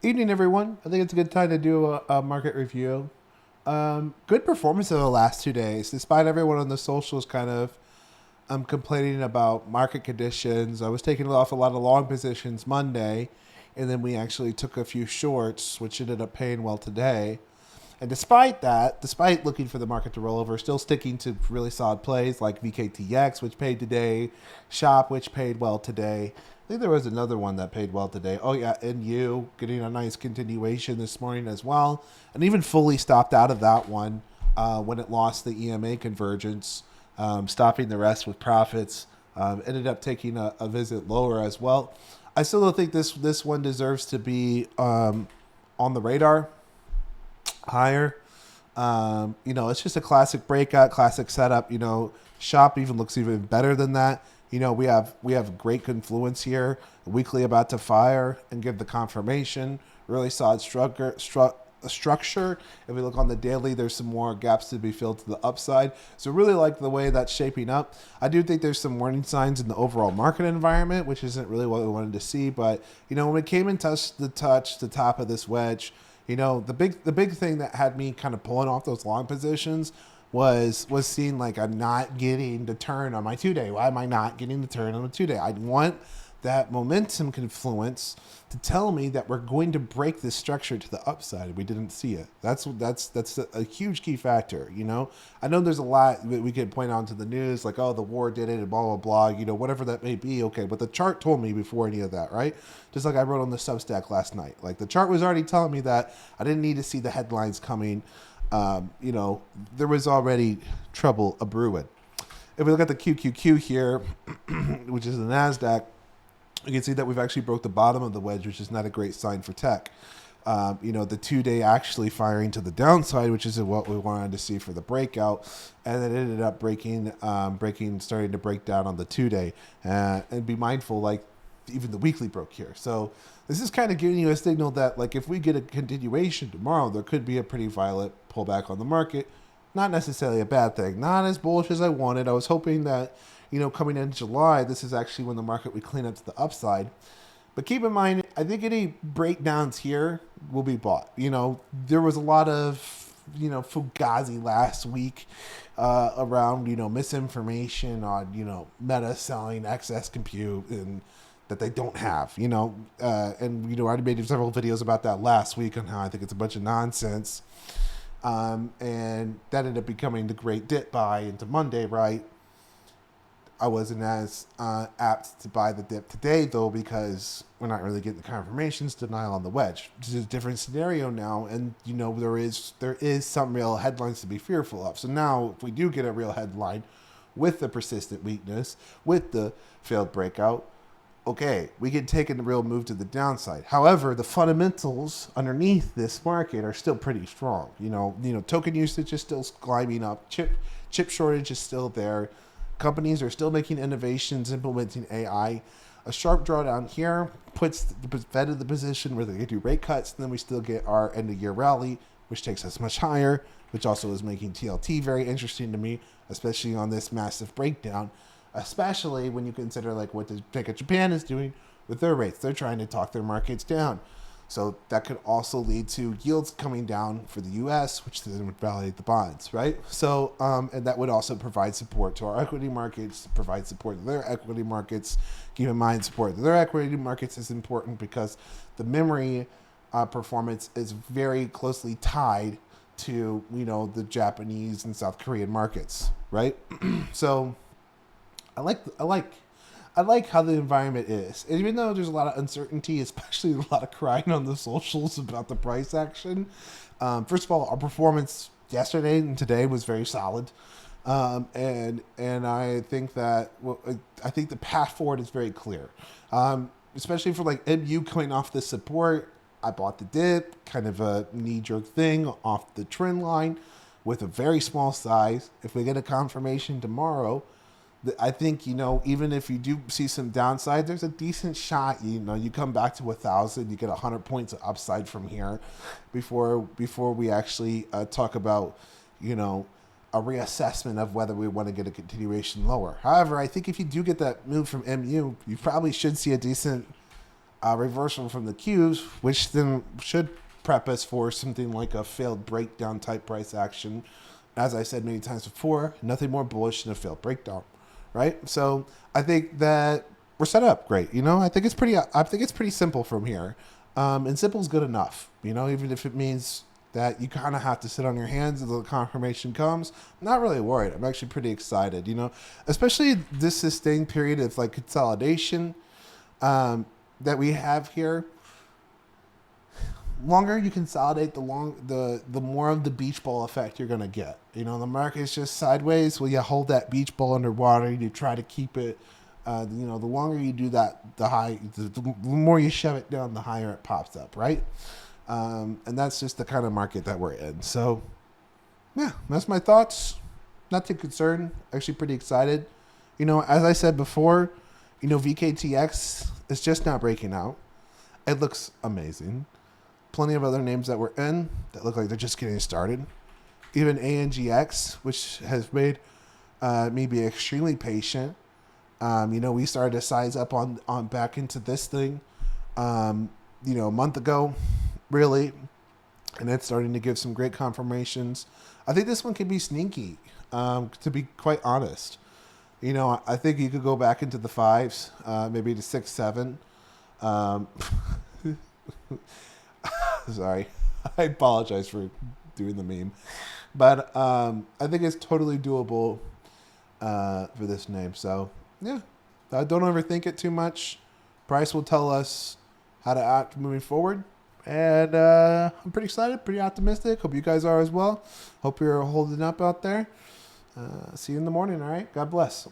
Evening, everyone. I think it's a good time to do a market review. Good performance over the last 2 days, despite everyone on the socials kind of complaining about market conditions. I was taking off a lot of long positions Monday, and then we actually took a few shorts, which ended up paying well today. And despite that, despite looking for the market to roll over, still sticking to really solid plays like VKTX, which paid today, Shop, which paid well today. I think there was another one that paid well today. Oh yeah, NU getting a nice continuation this morning as well, and even fully stopped out of that one when it lost the EMA convergence, stopping the rest with profits. Ended up taking a visit lower as well. I still don't think this one deserves to be on the radar higher. It's just a classic breakout, classic setup. Shop even looks even better than that. We have great confluence here. Weekly about to fire and give the confirmation. Really solid structure. If we look on the daily, there's some more gaps to be filled to the upside. So really like the way that's shaping up. I do think there's some warning signs in the overall market environment, which isn't really what we wanted to see. But when it came and touched the top of this wedge, the big thing that had me kind of pulling off those long positions was seeing like I'm not getting the turn on my 2 day. Why am I not getting the turn on the 2 day? I want that momentum confluence to tell me that we're going to break this structure to the upside. We didn't see it. That's a huge key factor. I know there's a lot we could point out to the news, like, oh, the war did it and blah blah blah. Whatever that may be. Okay, but the chart told me before any of that, right? Just like I wrote on the Substack last night. Like the chart was already telling me that I didn't need to see the headlines coming. There was already trouble a brewing. If we look at the QQQ here, which is the Nasdaq, you can see that we've actually broke the bottom of the wedge, which is not a great sign for tech. The 2 day actually firing to the downside, which is what we wanted to see for the breakout, and then it ended up starting to break down on the 2 day. And be mindful, like even the weekly broke here. So this is kind of giving you a signal that, like, if we get a continuation tomorrow, there could be a pretty violent pullback on the market. Not necessarily a bad thing. Not as bullish as I wanted. I was hoping that, coming in July, this is actually when the market would clean up to the upside. But keep in mind, I think any breakdowns here will be bought. There was a lot of, fugazi last week around, misinformation on, Meta selling excess compute and that they don't have, and I already made several videos about that last week on how I think it's a bunch of nonsense. And that ended up becoming the great dip buy into Monday, right? I wasn't as apt to buy the dip today, though, because we're not really getting the confirmations. Denial on the wedge. This is a different scenario now, and there is some real headlines to be fearful of. So now, if we do get a real headline with the persistent weakness, with the failed breakout, okay, we can take a real move to the downside. However, the fundamentals underneath this market are still pretty strong. Token usage is still climbing up. Chip shortage is still there. Companies are still making innovations, implementing AI. A sharp drawdown here puts the Fed in the position where they can do rate cuts, and then we still get our end of year rally, which takes us much higher, which also is making TLT very interesting to me, especially on this massive breakdown, especially when you consider like what the Bank of Japan is doing with their rates. They're trying to talk their markets down. So that could also lead to yields coming down for the U.S., which then would validate the bonds, right? So, and that would also provide support to our equity markets, provide support to their equity markets. Keep in mind, support to their equity markets is important because the memory performance is very closely tied to, the Japanese and South Korean markets, right? So I like how the environment is. And even though there's a lot of uncertainty, especially a lot of crying on the socials about the price action, first of all, our performance yesterday and today was very solid. And I think that I think the path forward is very clear, especially for like MU coming off the support. I bought the dip, kind of a knee jerk thing off the trend line with a very small size. If we get a confirmation tomorrow, I think, even if you do see some downside, there's a decent shot. You come back to 1,000, you get 100 points of upside from here, before we actually talk about, a reassessment of whether we want to get a continuation lower. However, I think if you do get that move from MU, you probably should see a decent reversal from the Qs, which then should prep us for something like a failed breakdown type price action. As I said many times before, nothing more bullish than a failed breakdown, right? So I think that we're set up great. I think it's pretty. I think it's pretty simple from here, and simple is good enough. Even if it means that you kind of have to sit on your hands until the confirmation comes. I'm not really worried. I'm actually pretty excited. Especially this sustained period of like consolidation that we have here. Longer you consolidate, the more of the beach ball effect you're gonna get. The market's just sideways. Well, you hold that beach ball underwater. You try to keep it. The longer you do that, the more you shove it down, the higher it pops up, right? And that's just the kind of market that we're in. So, yeah, that's my thoughts. Not too concerned. Actually, pretty excited. As I said before, VKTX is just not breaking out. It looks amazing. Plenty of other names that we're in that look like they're just getting started. Even ANGX, which has made me be extremely patient. We started to size up on back into this thing, a month ago, really, and it's starting to give some great confirmations. I think this one could be sneaky, to be quite honest. I think you could go back into the fives, maybe to 6, 7. Sorry, I apologize for doing the meme, but I think it's totally doable for this name. So yeah, don't overthink it too much. Price will tell us how to act moving forward, and I'm pretty excited, pretty optimistic. Hope you guys are as well. Hope you're holding up out there. See you in the morning. All right. God bless.